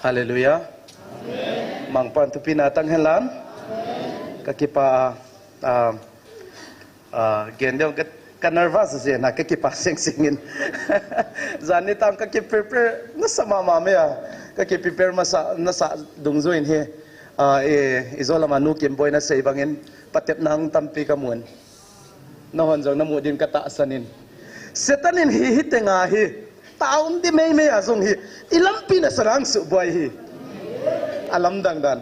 Hallelujah. Mang pan tu pinatang helan. Kakipa gendong ka nervous siya na kakipa sing-singin. Zani tam kakip prepare nasa mama ya. Kakip prepare nasa dungzuin he. Izola manukim boy na sa ibangin patip nang tampi kamuan. Nahon jang namu din kataasanin. Setanin hihite nga hi. Taon di may azong hi. Ilampi na sarang suboy hi. Alam dangdan.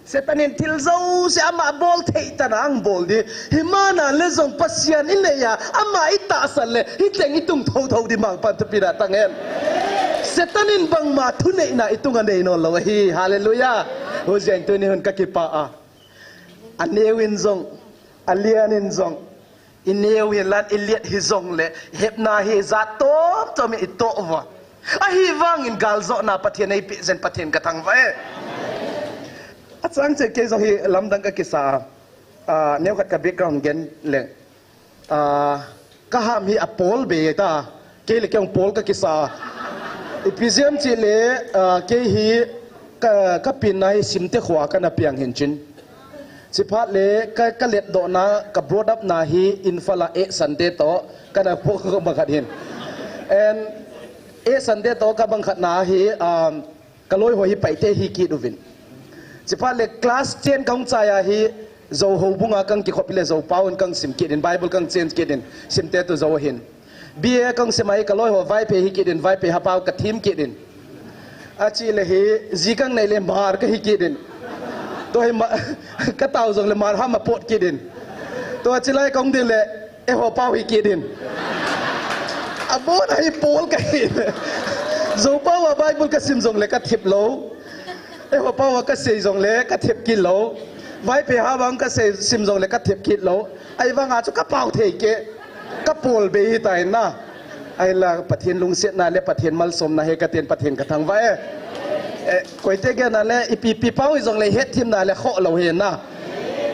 Setanin tilzaw si ama bol teita na ang bol di. Himana lezong pasyan ineya ama itaasan le. Hitleng itong thaw di mang pantapinatangen. Setanin bang matunay na itong anay no lawahi. Hallelujah. Hujeng tu ni hun kakipaa. Anewin zong. Alianin zong. Inewin lan iliat hizong le. Hepna hi zato tomi ito wa. Ahivang in galzo na patien ay pizen patien katang va. At sang che ke zong hi lamdang ka kisa. Neu kat ka background gen le. Kaham hi apol be ta. Ke le kyong pol ka kisa. Ipizem chi le ke hi ka pinai simte khwa ka na piang hinchin. Sipat le ka let do na ka brought up na hi infala sande to ka na po ka bangkhat hin. And sande to ka bangkhat na hi kaloi ho hi paite hi ki duvin. Sipat le class 10 kang chaya hi zo ho bunga kang ki khopile zo paun kang sim ki din Bible kang change ki din simte to zo hin. Bia kang semai kaloi ho vai pe hi ki din vai pe hapau ka thim ki din. Achi le hi zikang nei le mar ka hi ki din. Tôi cái tàu dùng là mà ham mà bột kia đến tôi chỉ lấy công tiền lệ em họ bao hi kia đến bố này bố cái dù bao vào bay bố cái sim dùng lệ cái thiệp lấu em họ bao vào cái xì dùng lệ cái thiệp kia lấu vay về hà bang cái sim dùng lệ cái thiệp kia lấu ai vang à cho cái bao thế kia cái bồn bê hi tài na ai là phát hiện lung xiết na lệ phát hiện mal som na hay cái tiền phát hiện cái thằng vay quay thế kia là lẽ ipi bao izong lẽ hết thêm là lẽ khó lâu hiền na,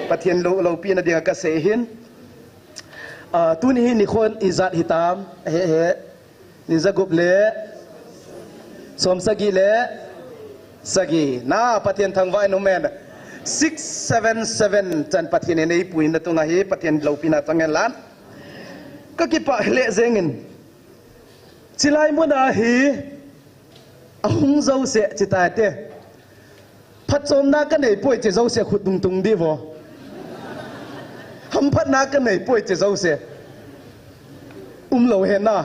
bắt hiền lâu pi na tiếng cái sẽ hiền, tu ni ni khôn izat hitam, ni zagup lẽ, som sagi lẽ, sagi, na bắt hiền thằng vai nomen, 677 chân bắt hiền này pui na tu na hi bắt hiền lâu pi na tangen lan, các kipa lẽ zengin, cilai mu na hi. Ông dâu sẽ chỉ tài thế, phát trôm na cái này bôi chỉ dâu sẽ khụt tung tung đi vô, hầm phát na cái này bôi chỉ dâu sẽ lâu hen na,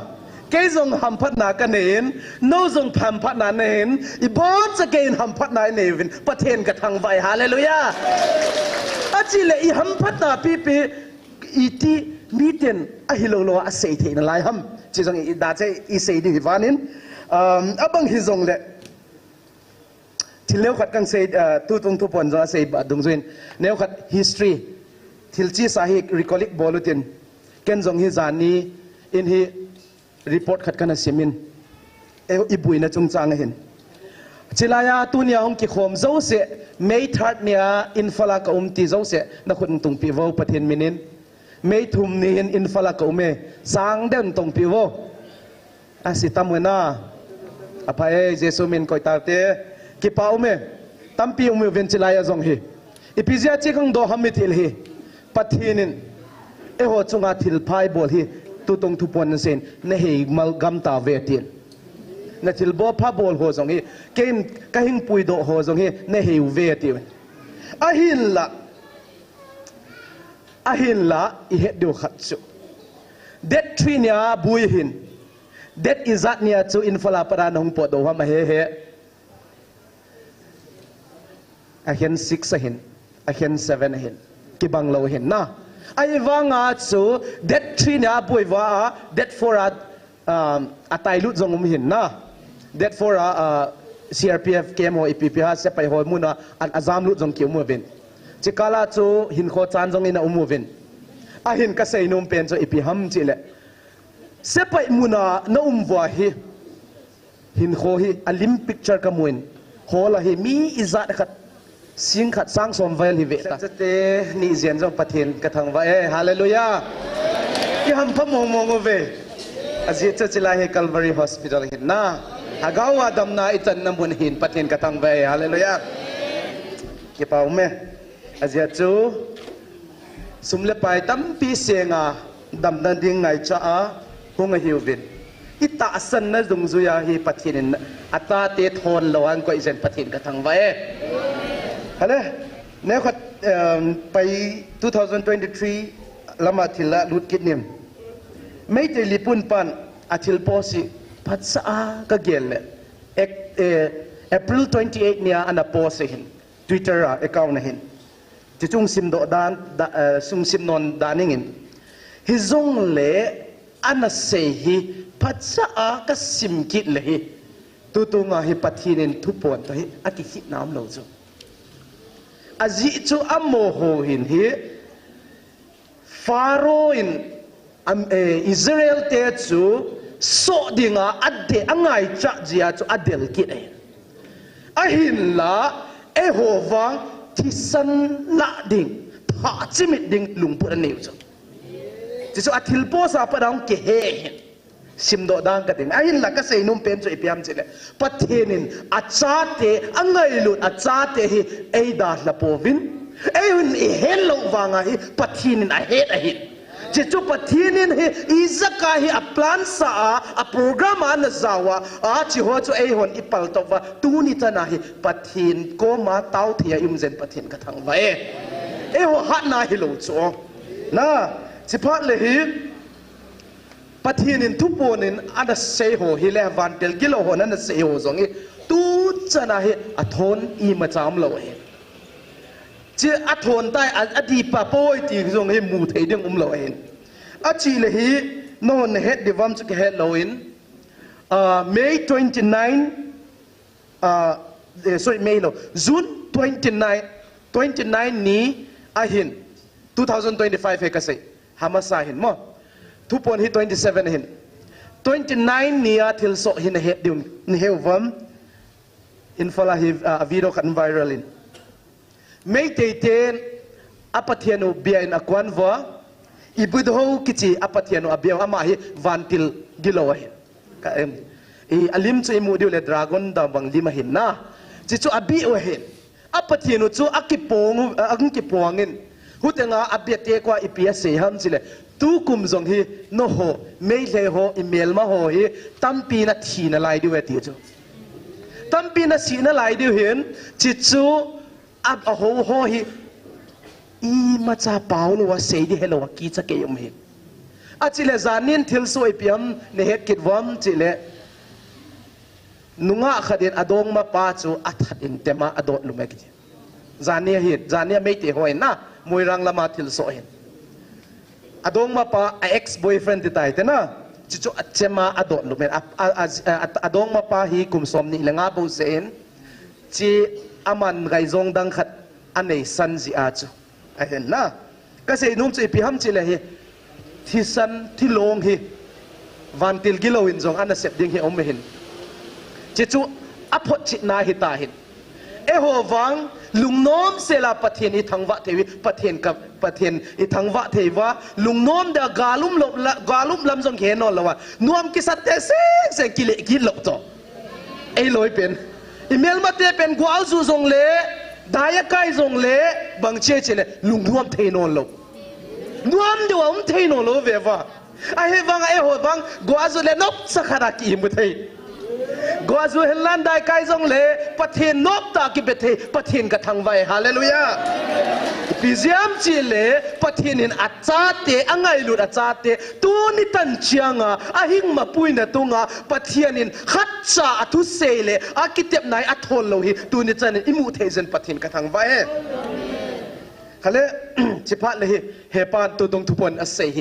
cái dòng hầm phát na cái này nô dòng hầm phát na này ibon sẽ cái hầm phát na này vin, bắt hen cái thằng vậy hallelujah, chỉ là hầm phát na pi iti mi tiền ahilo a sei thế này hầm, chỉ dòng đã chơi sei đi vanin. Abang hizong le til leo khat kang sei tu tung tu pon zo sei ba dung zuin neo khat history til chi sa hi recollect bolutin ken zong hi zani in hi report khat kana simin ibui na chung chang hin chilaya tu nia hong ki khom zo se mei thart nia infala ka ti zo se na khun tung pi vo pathin minin mei thum ni in infala ka ume sang den tung pi vo asitamuna apai Jesu min koi tate ki pau me tampi umu ventilaya zong hi ipizia chi khang do hamit hil hi pathinin e ho chunga thil phai bol hi tu tong thu pon sen ne hei mal gam ta ve tin na thil bo pha bol ho zong hi ken ka hing pui do ho zong hi ne hei ve ti ahin la i het do khat chu det trinia bui hin det izat nia chu infala para nong po do ha ma he ahen 6 ahen 7 ahen ki bang lo hen na ai wanga chu det 3 nia boi wa det 4 atai lut zong hin na det 4 CRPF kemo IPPH se pai ho muna an azam lut zong ki mu ven chikala chu hin kho chan zong ina umu ven ahin ka sei num pen chu ipiham chi le sepai muna na umwa hi hin kho hi alim picture ka muin hola hi mi izat khat sing khat sang som vel hi ve ta te ni zen jong pathin ka thang wa hallelujah ki ham pham mong ve aji cha chila he Calvary Hospital hin na hagawa dam na itan na munhin patin katang bay hallelujah kipaw me azia chu sumle pai tam pi senga dam dan ding ngai cha a hunga hiuvin ita asan na zungzuya hi patin ata te thon lawan ko isen patin katang bay hale ne khatไป2023ละมาทิละลุดกิดนิมไม่ได้ลิปุ่นปันอาทิลโพสิพัดสะก็เกลเลยApril 28เนี่ยอันนั้นโพสิหิน Twitter อ่ะเอกาวนะหินจะจุงซิมโดดานซุงซิมนนดานิงินฮิซงเล่อันนั้นเสียพัดสะก็ซิมกิดเลยตัวงาฮิปัทีนินทุปวนตัวฮิอากิฮิน้ำเราจูอาจิจูอัมโมโหหินฮีฟาโรอินอิสราเอลเตจูโซดิงาอัดเดอังไงจักจีอาจูอัดเดลกิเออาหินละเอโฮวังที่สันละดิงพาจิมิดดิงลุงปุระเนวจูจิจูอัทิลโพสาปดังเกเฮหินสิมโดดังกันดิงอาหินละก็เซนุ่มเป็นจูอิพิยามจิเลปัทเทนินอาจาเตอังไงลุดอาจาเตฮีเอดาละโปวินเอ้ยเฮลโลวางฮีปัทนินอาเฮดอาฮิเจ้าปัทนินฮีอิซักฮีอัพลันซาอัพโปรแกรมอันซาวะจิโฮจูเอ้ยหอนอิปัลตวะตูนิตนาฮีปัทนินโกมาเต้าเทียอิมเซนปัทนินกระทั่งไว้เอ้ยหัดนาฮิโลจูนะสิพัดเลยฮีปัทนินทุบปนินอันนั้นเซโฮฮิเลวันเดลกิโลหอนอันนั้นเซโฮซงฮีตูจนาฮีอัทอนอีมาจามโลเฮเจ้าอัฐนใต้อดีตป้าป่วยที่ทรงให้มูเทียงเราเองอาชีเลยฮีโน่นเฮ็ดดิวัมสุกเฮ็ดเราเองMay 29 sorry May เรา June 29 นี้อาหิน2025เฮกันสิฮามาสาหินมั้งทุกคนที่27หิน29นี้ทิลโซหินเฮ็ดดิวนี่เฮวัมอินฟลาฮิวิดีโอกันไวรัลินไม่เตนอปัทยานุเบียนอควันวะอีบุดโฮกิจิอปัทยานุอเบียอามาฮิวันติลกิโลเฮก็อลิมจูมูดิวเลดราก้อนดาบังลิมาหินนะจิจูอบิโอเฮอปัทยานุจูอักกิปงอักกิปวงินหุตงาอเบียเตกว่าอีเปียเสียหันสิเลตูกุมจงฮีโนโฮไม่เลโฮอีเมลมาโฮฮีตั้มปีนัทีนอะไรดิเวติจูตั้มปีนัทีนอะไรดิเห็นจิจูอับโหโหฮีอีมาจากเปล่าหรือว่าเสียดีเฮลว่ากีจะเกี่ยมเห็นอาจิเลจานินทิลสวยเปียมในเหตุกิจวัมจิเลนุงะขดินอดงมาป้าจูอัฐดินเตมาอดลุเมกิจานีเหตุจานีไม่ติหอยนะมวยรังละมาทิลสวยอดงมาป้าเอ็กซ์บอยเฟรนด์ที่ตายเตนะจิจูเจมาอดลุเมอดงมาป้าฮีกุมสมนี่เลงาบูเซนจีอามันไกจงดังขัดอันไหนสันจีอาจูเห็นนะก็เสียนุ่มจีพิฮัมจีเลยที่สันที่ลงฮีวันติลกิโลอินจงอันนั้นเสพดิ้งฮีอมไม่เห็นจีจูอภจินาฮิตาเห็นหัววังลุงน้อมเสลาปะเทียนอีทังวะเทวิปะเทียนกับปะเทียนอีทังวะเทวะลุงน้อมเดกาลุมลำจงเขนนละวะน้อมกิสัตเตเสงกิเลกิลบต่อลอยเป็นอีเมลมาเตเป็นกวาลซูซงเล่ดายกายซงเล่บางเชื่อเชื่อลุงนวมเทนนลบนวมเดี๋ยวเทนนลบเวฟะไอ้ฟังไอ้หัวฟังกวาซูเล่นบสักขนาดกี่มุทัยกวาซูเฮลันดายกายซงเล่ปะเทนนบตากิเบเทปะเทนกระทังไว้ฮาเลลูยาพิเศษจีเล่ปะเทนินอาจารย์เตอังไงลุดอาจารย์เตตัวนิตันเชียงอ่ะหิงมาปุยนะตุงปะเทนินขัดจ่าทุเซเล่อากิเต็บไหนอัทโลโลหิตัวนิจันอิมูเทเซนปะเทนกระทังไว้ฮะเล่จิพัดเลยเฮปานตัวตรงทุพนอาศัย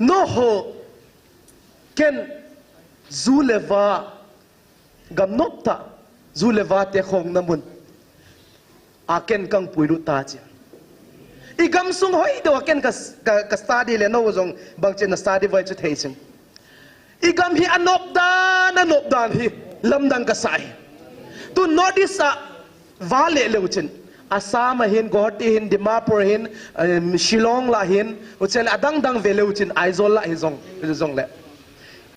โนโฮเกนซูเลวากำนบตาซูเลวาเตคงน้ำมันอาเกนกังปุยรุตาจีอีกำสุงหอยเดียวเกนกับสตาดีเลนโนจงบางเจนสตาดีไว้จะเทชิงอีกำฮีอนบดานฮีลำดังกษัยตุนโนดิสะวาเลเลวจินอาสามหินกอฮติหินดิมาปูหินชิลองละหินอุเชลอดังเวเลวจินไอโซลละฮิซงเละ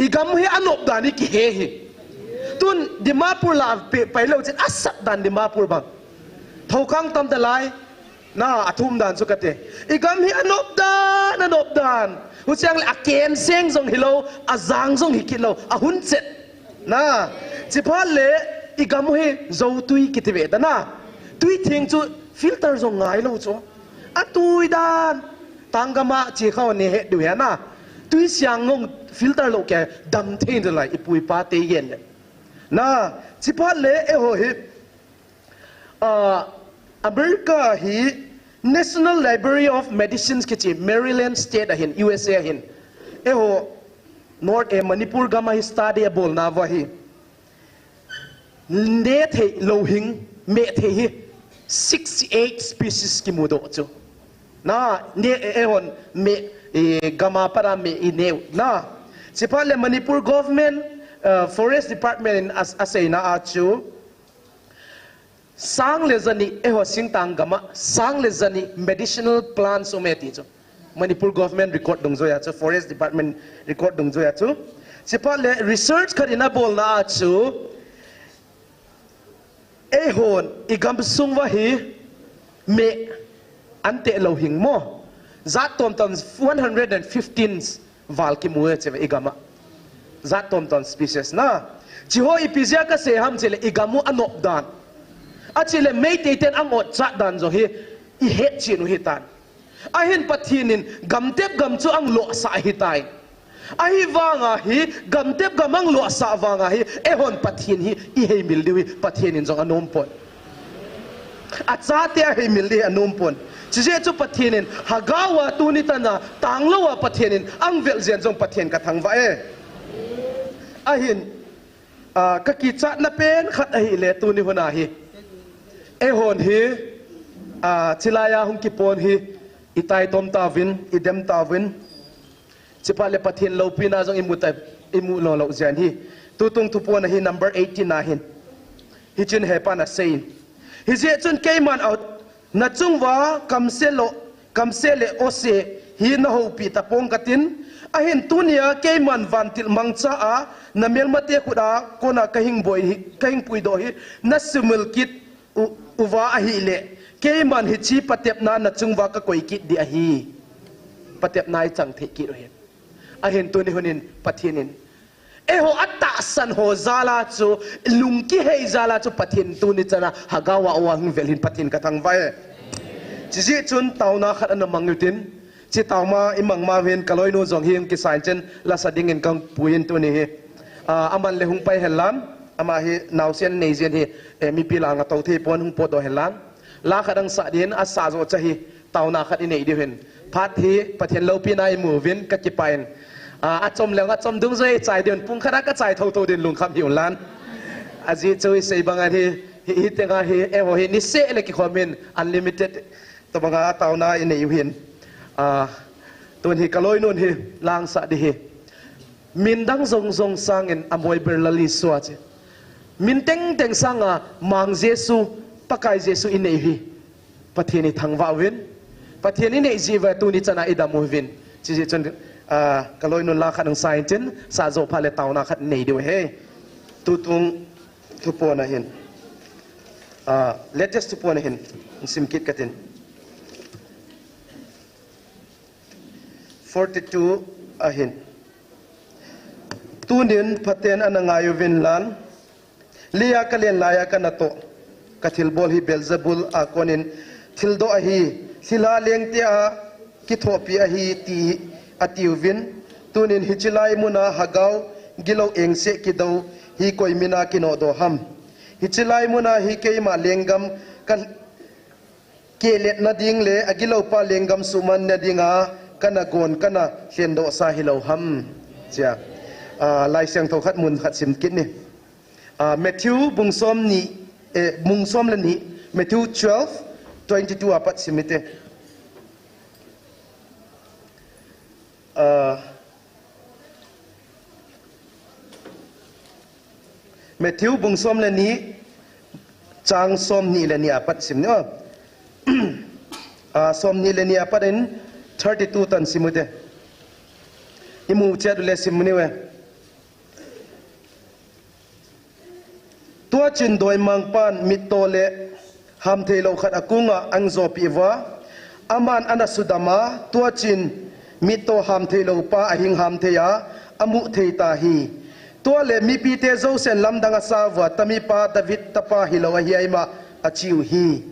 อีกำฮีอนบดานิกิเฮฮี tun Dimapur la pai lo chin asat dan Dimapur bang thau khang tam ta lai na athum dan su kate igam hi anop dan hu chang le aken seng jong hilo azang jong hikilo ahun chet na chipal le igam hi zo tui kitwe da na tui thing chu filter jong ngai lo chu atui dan tangama chi khaw ne he du ya na tui siang ngong filter lo ke dam thein de lai ipui pa te yen na chipal le e ho hi America hi National Library of Medicines kichi Maryland State ahin USA ahin eho North Manipur gama hi study bol na wa hi ne the lohing me the hi 68 species ki mudo chu na ne ehon me gama para me ineu na sipale Manipur government forest department in asay na achu sang lezani eho singtang gama sang lezani medicinal plants ometi chu Manipur government record dong zoya chu forest department record dong zoya chu sipale research karina bol na chu ehon igam sungwa hi me ante lohing mo zat tom tom 115 val ki muwe che igama zat tom tom species na chiho ipizia ka se ham chele igamu anop dan achile meite ten angot cha dan zo hi I het chinu hitan ahin pathinin gamtep gamchu ang lo sa hitai ahi wanga hi gamtep gamang lo sa wanga hi ehon pathin hi I he mildiwi pathinin jong anom pon acha te he mildi anom pon chije chu pathinin hagawa tunitana tanglowa pathinin ang velzen jong pathin ka thangwa e ahin ka ki cha na pen khat ahi le tuni hona hi ehon hi chilaya hum ki pon hi itai tom tawin idem tawin chipale pathin lo pina jong imu lo lo jan hi tutung tupon hi number 18 na hin hi chin he pa na sein hi je chun keiman out na chungwa kamsele ose hi na ho pi ta pong katin ahin tunia keiman vantil mangcha a na melmate kuda kona kahing pui do hi na sumul kit uwa ahi le keiman hi chi patep na chungwa ka koi kit di ahi patep nai chang the ki ro hin ahin tuni hunin pathinin eho atta san ho zala chu lungki hei zala chu pathin tuni chana hagawa awang velhin pathin kathang vai chi chun tauna khat an mangutin chi tauma imang ma ven kaloi no jong hiang ki sain chen la sading in kang puin tuni he aman le hung pai helam ama hi nausian nezian hi mi pila nga tau the pon hung podo helam la khadang sa din asa zo chahi tauna khat inei di hen phat hi pathian lo pinai mu vin ka ki pain achom leng achom dung zoi chai din pung khara ka chai tho tho din lung kham hiun lan aji choi sei banga hi tenga hi ewo hi ni se le ki khomin unlimited to banga tauna inei hin tuan hi kaloi nun hi lang sa di hi min dang zong zong sang in amoy berlali suwa che min teng teng sanga mang jesu pakai jesu inei hi pathini thangwa win pathini nei jiwa tu ni chana idamu win chi chi chon kaloi nun la khanang sain chen sa zo phale tauna khat nei de he tu tung tu pona hin let us tu pona hin sim kit katin 42 ahin tunin paten anangayo vinlan liya kalen laya kanato kathil bol hi belzebul akonin thildo ahi sila lengte a kithopi ahi ti atiuvin tunin hichilai muna hagaw gilaw engse kidaw hi koimina kinodo ham hichilai muna hi keima lengam kan kelet na ding le agilaw pa lengam suman na dinga kana gon kana hendo sa hilaw ham chia lai sang tho khat mun khat sim kit ni Matthew bungsom ni bungsom la ni Matthew 12:22 apat simite Matthew bungsom la ni chang som ni la ni apat sim no som ni la ni apat in 32 tan simute imu chat le simni we tua chin doi mang pan mit to le ham thei lo khat akunga ang zo pi wa aman ana sudama tua chin mit to ham thei lo pa ahing ham theya amu thei ta hi tua le mi pi te zo sen lam danga sa wa tami pa david tapa hi lo hi ai ma achiu hi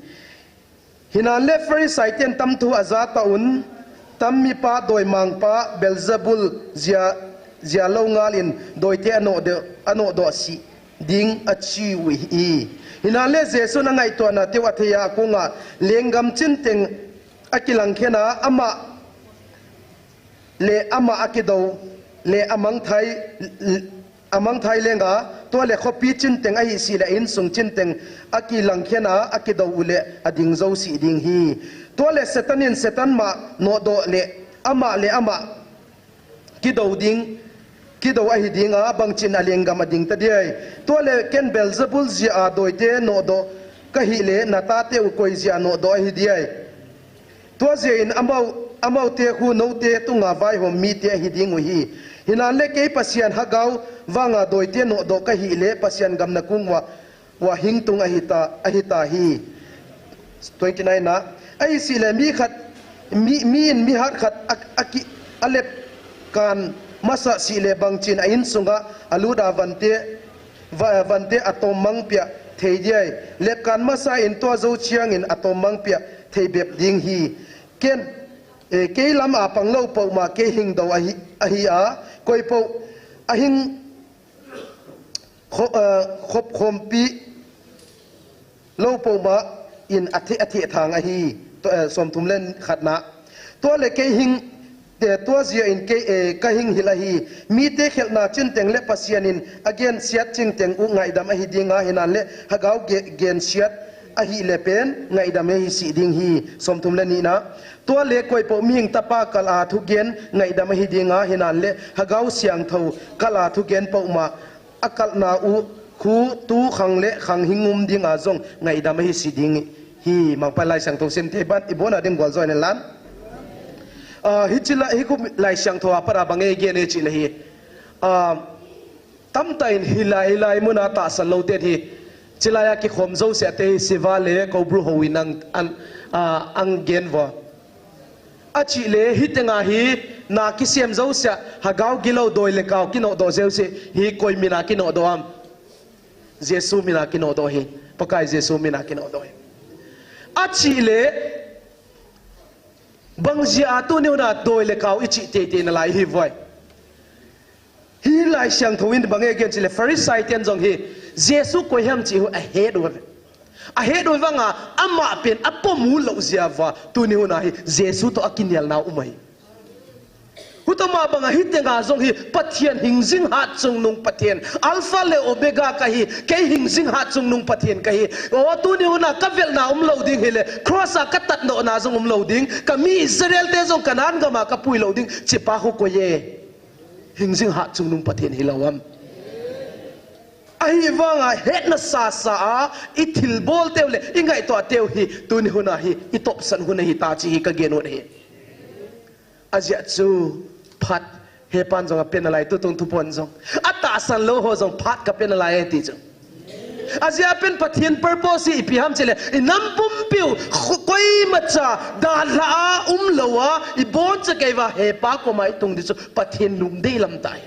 hinan le free saiten tam thu azata un tam mi pa doi mang pa belzebul zia lo ngalin doi te ano do si ding achiu hi hinan le jesu na ngai to na te wa theya kunga lengam chin teng akilang khena ama le ama akido le amang thai lenga to le khopi chin teng ai si la in sung chin teng akilang khena akido ule ading zo si ding hi to le setan ma no do le ama kido ding kido a hi dinga bangchin alengam ading ta dei to le ken belzebul ji a doite no do ka hi le nata te u koi ji no do hi dei to je in amau te khu no te tunga vai hom mi te hi ding hi hinan le ke pasian hagau wanga doite no do ka hi le pasian gam na kungwa wa hing tung ahita hi 29 na ai si le mi khat mi hat khat aki alep kan masa si le bangchin ain sunga aluda vante atom mang pia thei diai lep kan masa in to zo chiang in atom mang pia thei bep ding hi ken ke lam a pang lo po ma ke hing do ahi a koi po ahing khop khompi lo po ma in athi thang ahi som thum len khatna to le ke hing te to zia in ke ka hing hilahi mi te khelna chin teng le pasian in again siat ching teng u ngai dam ahi dinga hinan le hagau gen siat ahi le pen ngai dam hi si ding hi som thum le ni na to le koi po ming tapa kala thu gen ngai dam hi dinga hinan le hagau siang tho kala thu gen po ma akal na u khu tu khang le khang hingum dinga zong ngai dam hi si ding hi mang palai sang tho sem te ban ibona ding gol join lan hichila hiku lai sang tho para bangai ge ne chi le hi tam tain hilai muna ta san lo te hi chilaya ki khom zo se te siva le ko bru ho winang ang gen wa achi le hitenga hi na ki siam zo se hagau gilo doi le kaw ki no do zeu se hi koi mina ki no do am jesu mina ki no do hi pakai jesu mina ki no do hi achi le bangji atu ne na doi le kaw ichi te na lai hi voi hi lai siang thoin bangai gen chile farisai ten jong hi jesu ko hem chi hu a he do wanga ama pen apomu lo ziawa tu ni huna hi jesu to akinial na umai hutama banga hitenga jong hi pathian hingjing hat chung nung pathian alpha le omega ka hi ke hingjing hat chung nung pathian ka hi o tu ni huna ka vel na lo ding hele cross a ka tat no na jong lo ding ka mi israel te jong kanan ga ma ka pui lo ding chipa ho ko ye hingjing hat chung nung pathian hilawam ahi wanga het na sa ithil bol teule ingai to teu hi tuni huna hi itop san huna hi ta chi hi ka geno hi azia chu phat he pan jong penalai tu tung thupon jong ata san lo ho jong phat ka penalai ti jong azia pen pathian purpose hi pi ham chele inam pum piu koi macha da la lowa I bon cha kai wa he pa ko mai tung di chu pathian lum de lam tai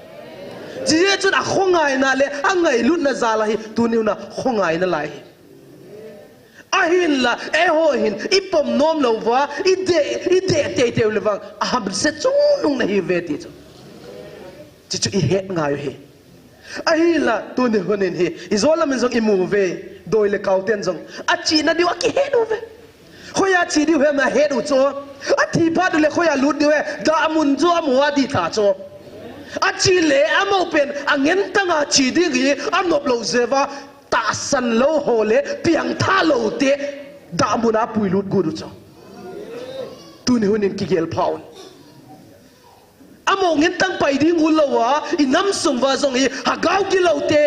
jiye chun a khongai na le angai lut na zala hi tuniu na khongai na lai ahin la ho hin ipom nom lo wa ide te lewang ahab se chung na hi ve ti chu I het ngai he ahin la tuniu honin hi izola min zong imu ve doi le kauten zong achi na diwa ki he do ve khoya chi di he na he du cho athi pa du le khoya lut di we da amun jo amwa di tha cho achi le amo pen angen tanga chi di gi amnop lo zewa ta san lo ho le piang tha lo te da muna pui lut gu du cho tu ni hunin ki gel paun amo ngen tang pai ding u lo wa inam sung wa zong hi hagau gi lo te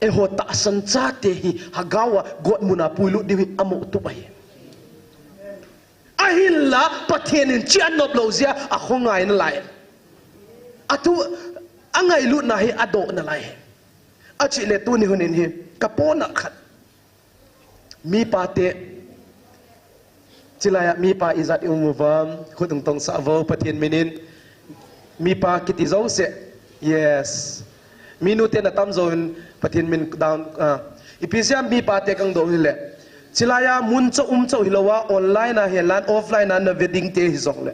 e ho ta san cha te hi hagawa got muna pui lut di amo tu bai ahilla pathianin chian nop lo zia a khongai na lai atu angai lut na hi ado na lai achi le tu ni hunin hi kapona khat mi pa te chilaya mi pa izat umuvam khudung tong sa vo pathin minin mi pa kiti zo se yes minute na tam zon pathin min down ipisiam mi pa te kang do hi le chilaya mun cho hilowa online na helan offline na wedding te hi zong le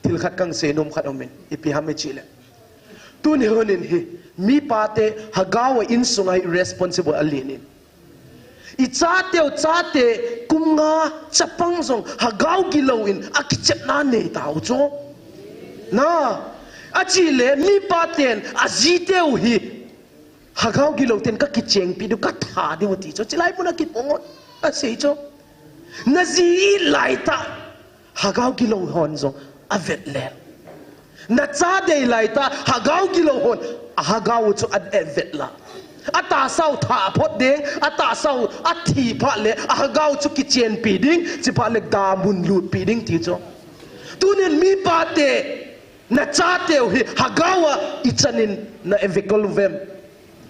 til khat kang se nom khat omen ipi ham chi le tu ni honin hi mi pa te hagawa in sungai responsible alinin i cha te kumnga chapang zong hagaw gilawin akichep na ne tao cho na achi le mi pa ten aziteu hi hagaw gilaw ten ka kicheng pi du ka tha de wati cho chilai puna ki pongot a sei cho na zi lai ta hagaw gilaw hon zong avet le na cha de lai ta hagaw gilaw hon hagaw cho ad evet la ata sau tha phot ding ata sau athi pha le hagaw chu kichen pi ding chi pha le da mun lut pi ding ti cho tunen mi pa te na cha teu hi hagawa ichanin na evikoluvem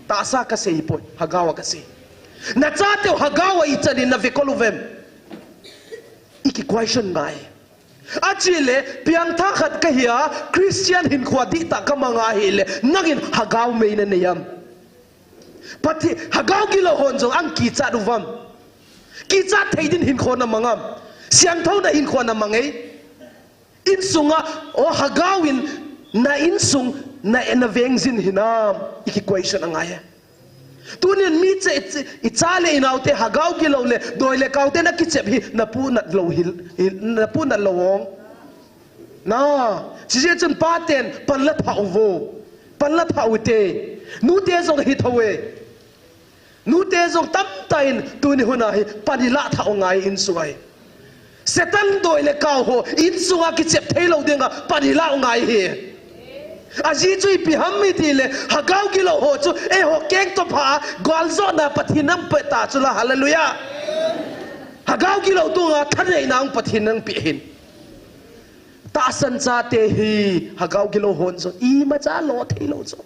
ta sa ka sei po hagawa ka sei na cha teu hagawa ichanin na vikoluvem iki question ngai achile piang tha khat ka hiya Christian hin khwadi ta ka manga hi le nangin hagaw me na niyam pati hagaw gilo honjong ang ki cha duvam ki cha theidin hin khona mangam siang thau na hin khona mangai in sunga o hagawin na insung na enavengzin hinam iki question angaya tunin mi che ichale inaute hagaw gilo le doile kaute na kichep hi na pu na lo hil na pu na lowong na chije chun paten panla thauvo panla thaute nu te zong hi thawe nu te zong tam tain tuni huna hi panila thaungai in sungai setan doile kaw ho in sunga ki chep thailo denga panila ngai hi aji chui pi hammi tile hagaw kilo ho chu e ho keng to pha gwalzo na pathinam pe ta chula hallelujah hagaw kilo tu nga thanei nang pathinang pi hin ta san cha te hi hagaw kilo hon so I ma cha lo thailo cho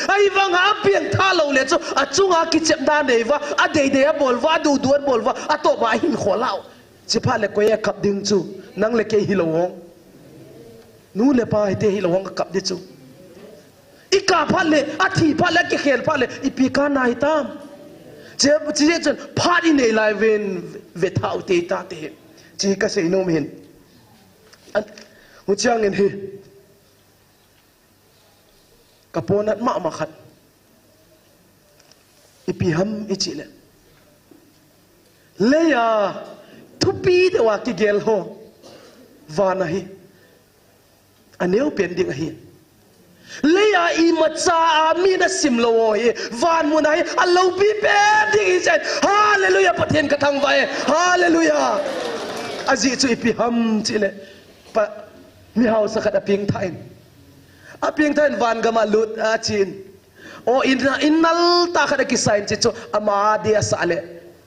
ai wang a piang tha lo le chu a chunga ki chep da nei wa a dei dei a bol wa du duan bol wa a to ba hin kholao chi pha le ko ya kap ding chu nang le ke hi lo wong nu le pa te hi lo wong kap de chu I ka pha le a thi pha le ki khel pha le I pi ka nai tam che che chen pha di nei lai ven ve thau te ta te chi ka sei nom hin an hu chang in hi kaponat ma makhat ipiham ichile leya thupi de wa ki gel ho wana hi aneu pending hi leya I macha ami na simlo hi van mun hi allo bi pe ding chen hallelujah pathen ka thang vai hallelujah aji chu ipiham chile pa mi hau sakhat aping thain aping thain van gama lut a chin o innal ta khada ki sign chi chu ama dia sale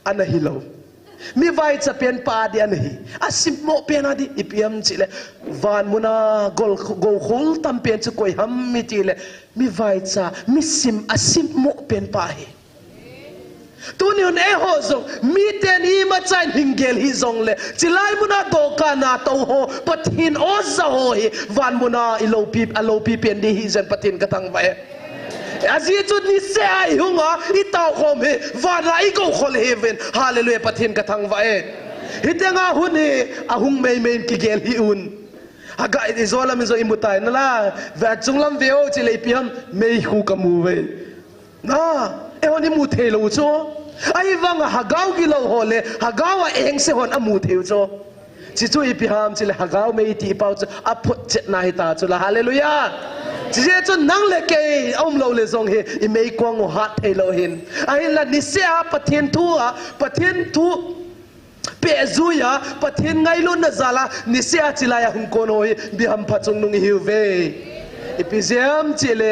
anahilo mi vai cha pen pa dia nahi asim mo pen adi ipiam chile van muna gol go khol tam pen chu koi ham mi chile mi vai cha mi sim asim mo pen pa hi tunion e ho zong mi ten I ma chain hingel hi zong le chilai muna do ka na to ho pathin o za ho hi van muna alo pi pen di hi zen pathin ka thang vai aji chu ni se ai hunga I taw khom he van I go khol heaven hallelujah pathin ka thang vai hitenga huni ahung mei men ki gel hi un aga izola min zo imutai na la va chunglam veo chile piam mei hu ka mu ve na e honi mu thelo cho ai wang hagaw gilo hole hagawa eng se hon amu theu cho chi chu ipiham chile hagaw me ti pau chu aphot chet nai ta chu la hallelujah chi je chu nang le ke om lo le zong he I mei kwang ho hat thelo hin ai la ni se a pathen thu pe zuya pathen ngai lo na zala ni se a chilaya hum kon hoi bi ham phachung nung hiu ve ipizem chile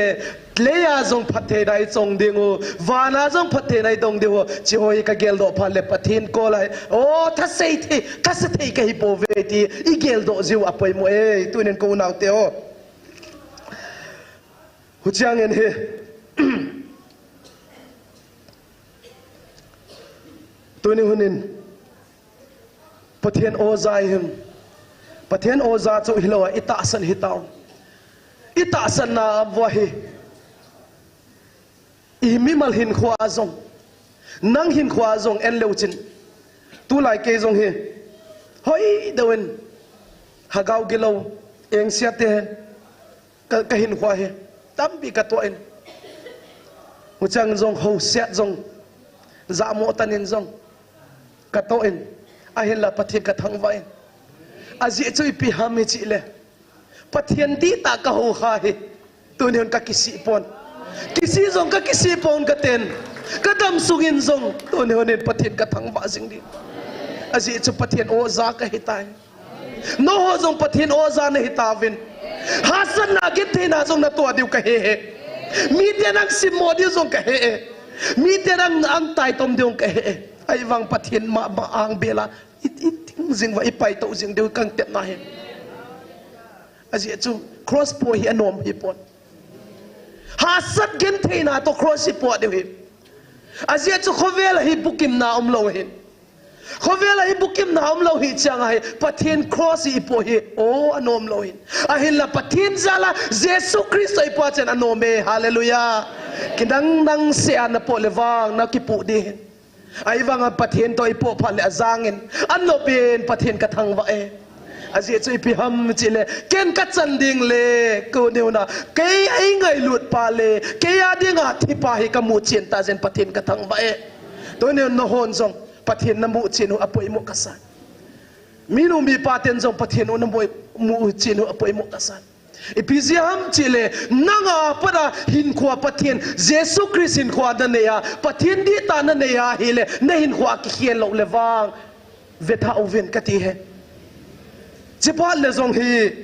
leya zong phathe dai chong dingu wana zong phathe nai dong dewo chi hoi ka gel do phale pathin ko lai o tha sei the ka se thei ka hi po ve ti I gel do ziu apoi mo e tuinen ko nau te o hu chiang en he tôi nên hunin pathian ozai him pathian oza cho hiloa ita san hitao ita san na wahi imimal hin khwa zong nang hin khwa zong en leuchin tu lai ke zong he hoi doin hagau gilo eng siate ka hin khwa he tam bi ka to en huchang zong ho set zong za mo tanin zong ka to en ahin la pathian ka thang vai azi chui pi hami chi le pathian di ta ka ho kha he tu ne ka kisi pon kisi zong ka kisi pon ka ten ka dam sungin zong tu ne pathian ka thang ba jing di azi chu pathian o za ka hitai no ho zong pathian o za na hitawin hasan na git the na zong na to diu ka he mi te nang sim mo diu zong ka he mi te nang ang tai tom diu ka he ai wang pathian ma ba ang bela jing wa ipai to jing diu kang tet na he azi chu cross po hi anom hi pon hasat gen the na to cross hi po diu hi azi chu khovel hi bukim na lo hi khovel hi bukim na lo hi chang hai pathian cross hi po hi o anom lo hi ahilla pathian zala jesu christ ai po chen anome hallelujah kinang nang se an po lewang na ki pu di ai wanga pathian to ipo phale azangin anlo ben pathian ka thang wa e azi chu pi ham chile ken ka chanding le ko neuna ke ai ngai lut pa le ke ya dinga thi pa hi ka mu chen ta zen pathian ka thang wa e to ne no hon zong pathian na mu chen apoi mo kasan minu mi paten zong pathian na mu chen apoi mo kasan Ephesiam chile nanga pada hin khwa pathian Jesu Christ hin khwa da ne ya pathian di ta na ne ya hile na hin khwa ki khian lo lewang vetha oven kati he chipa le zong hi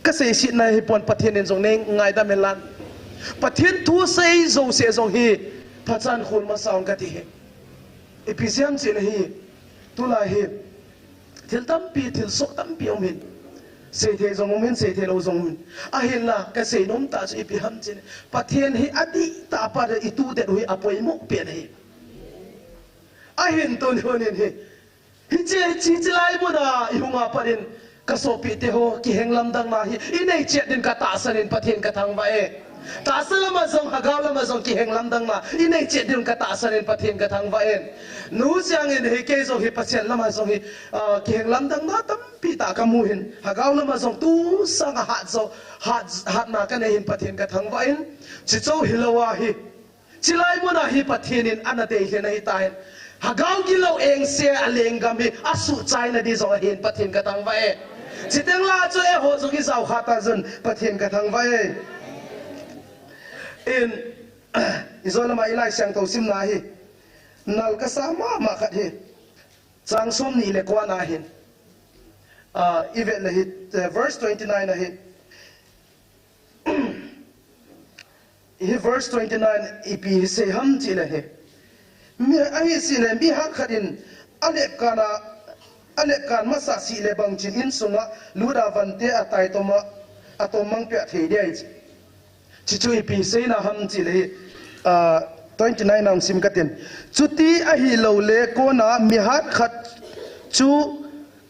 ka sei si na hi pon pathian en zong ne ngai da melan pathian thu sei zo se zong hi pachan khul ma saung kati he Ephesiam chile hi tula hi thil tam pi thil sok tam pi om hin sei the zong men sei the lo zong men ahin la ka sei nom ta chi pi ham chin pathian hi adi ta pa de itu de hui apoi mo pe de ahin ton honen he hi che chi lai mo da i hunga parin ka so pi te ho ki henglam dang ma hi i nei che din ka ta sanin pathian ka thang ba e ta salama zong hagaw lama zong ki henglam dang ma i nei che din ka ta sanin pathian ka thang ba e nu siang in he ke zo hi pathian lama zong hi ki henglam dang ma tam pi ta ka mu hin hagaw lama zong tu sang hat zo hat na ka ne hin pathian ka thang ba in chi zo hilawa hi chilai mo na hi pathian in anate hi na hi ta hin hagaw gilo eng se aleng gam hi asu chai na di zo hin pathian ka thang ba e chiteng la chu e ho zo ki zau khata zun pathian ka thang ba e in izola ma ilai sang to sim na hi nal ka sama ma khat hi chang som ni le kwa na hin even the verse 29 ahead. Verse 29 ipi say ham chile he mi ai sile mi hakharin alep kan masa si le bang chin in sunga luda vante atai toma atomang pe the dei chi chu ipi say na ham chile 29 nam sim katen chuti a hi lo le ko na mi hat khat chu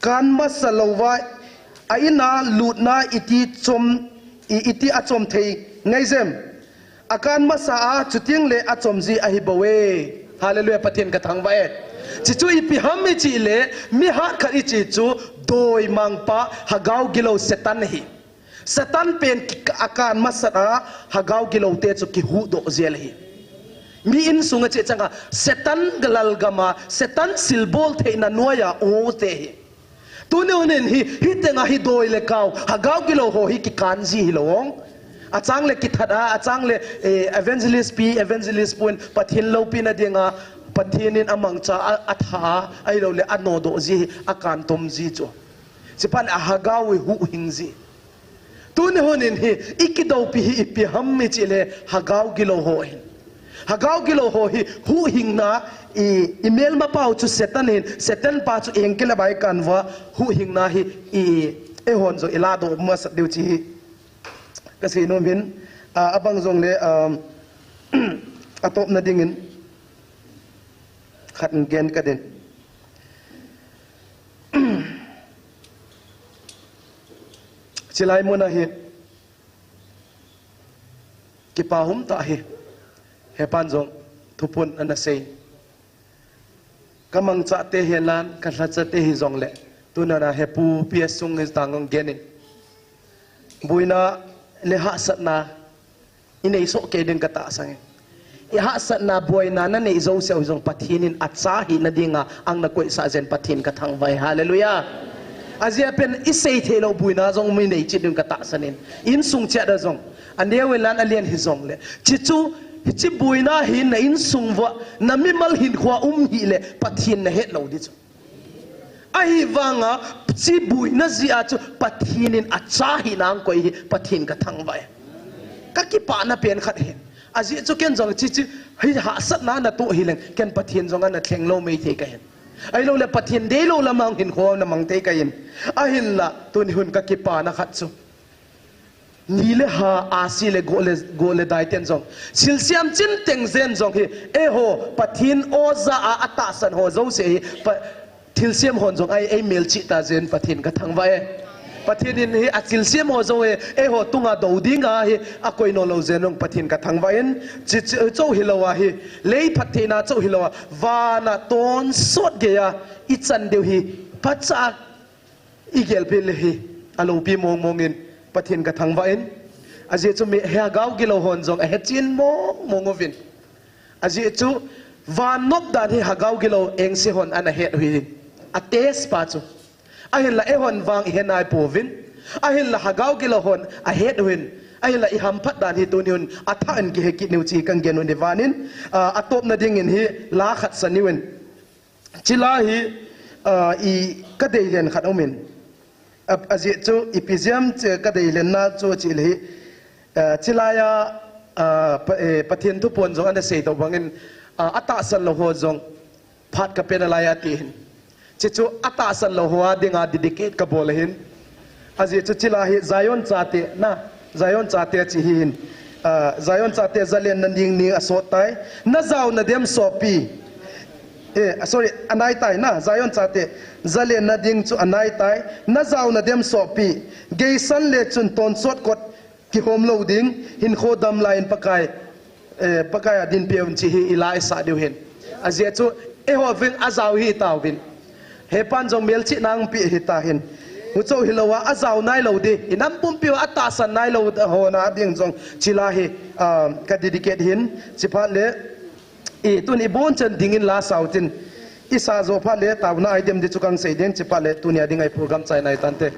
kan masalowa aina lutna iti achom thei ngaizem akan masa a chuting le achom ji a hibawe hallelujah pathian ka thang ba e chi chu ipi ham mi chi le mi ha khari chi chu doi mangpa hagaw gilo setan hi setan pen akan masa a hagaw gilo te chu ki hu do zel hi mi in sunga che changa setan galal gama setan silbol the na noya o te hi tu ne onen hi hitenga hi doi le kaw hagaw gilo ho hi ki kanji hi lowong achang le ki thada achang le evangelist point pathin lo pina dinga pathinin amang cha atha ai lo le anodo ji akan tom ji cho sipan a hagaw hu hingji tu ne onen hi ikido pi hi pi ham mi chile hagaw gilo ho hin hagaw gilo ho hi hu hingna email ma pau chu setan pa chu engkela bai kanwa hu hingna hi e hon zo ilado mas deu chi ka sei no min abang zong le atop na dingin khát gen cái đến chỉ lại muốn là cái pa hum ta he pan zong thupun ana sei kamang cha te helan kan la cha te hi zong le tunana he pu pia sung is tangong genin buina le ha satna inei so ke den kata sang e ha satna buina na nei zo se zong pathinin acha hi na dinga ang na koi sa zen pathin ka thang vai hallelujah azia pen isei thelo buina zong mi nei chi den kata sanin in sung cha da zong ane welan alien hi zong le chichu chi buina hin na in sungwa na mimal hin khwa hi le pathin na het lo di chu ai wanga chi buina zia chu pathinin acha hi nang koi hi pathin ka thang vai ka ki pa na pen khat he azi chu ken jong chi chi hi ha sat na na to hi leng ken pathin jong na thleng lo mei the ka hen ai lo le pathin de lo lamang hin kho na mang te ka yin a hin la tun hun ka ki pa na khat chu ni le ha asi le gole dai ten jong silsiam chin teng zen jong hi e ho pathin oza a ata san ho zo se thilsiam hon jong ai mel chi ta zen pathin ka thang vai pathin in hi a silsiam ho zo e ho tunga do dinga hi a koi no lo zen jong pathin ka thang vai en chi cho hi lo wa hi lei pathina cho hi lo wa wa na ton sot ge ya I chan deu hi pacha igel pel hi alo pi mong in pathin ka thang vain aji chu me he gau gilo hon jong a he chin mongovin aji chu van nop dan hi ha gau gilo eng se hon ana he hui a tes pa chu a hin la e hon wang he nai povin a hin la ha gau gilo hon a he huin a hin la I ham phat dan hi tu niun a tha an ki he ki nu chi kang gen un vanin a top na ding in hi la khat saniwen chila hi I ka dei len khat omin azi chu ipizam che ka dei len na chu chi le chilaya pathin tu pon jong an sei to bangin ata san lo ho jong phat ka penalaya ti hin chi chu ata san lo ho dinga dedicate ka bol hin azi chu chila hi zayon chate na zayon chate chi hin zayon chate zalen nan ding ni asot tai na zaw na dem sopi sorry anai tai na zayon chate zale na ding chu anai tai na zaw na dem sopi geisan le chun ton sot kot ki hom lo ding hin khodam line pakai adin peun chi hi ilai sa deu hen azia chu e ho ving azaw hi taw vin he pan jong mel chi nang pi hi ta hen hu cho hi lowa azaw nai lo de inam pum pi ata san nai lo ho na ding jong chila hi ka dedicate hin chipa le tu ni bon chen dingin la sautin isa zo pha le taw na item de chukang sei den chipa le tu ni ading ai program chai nai tante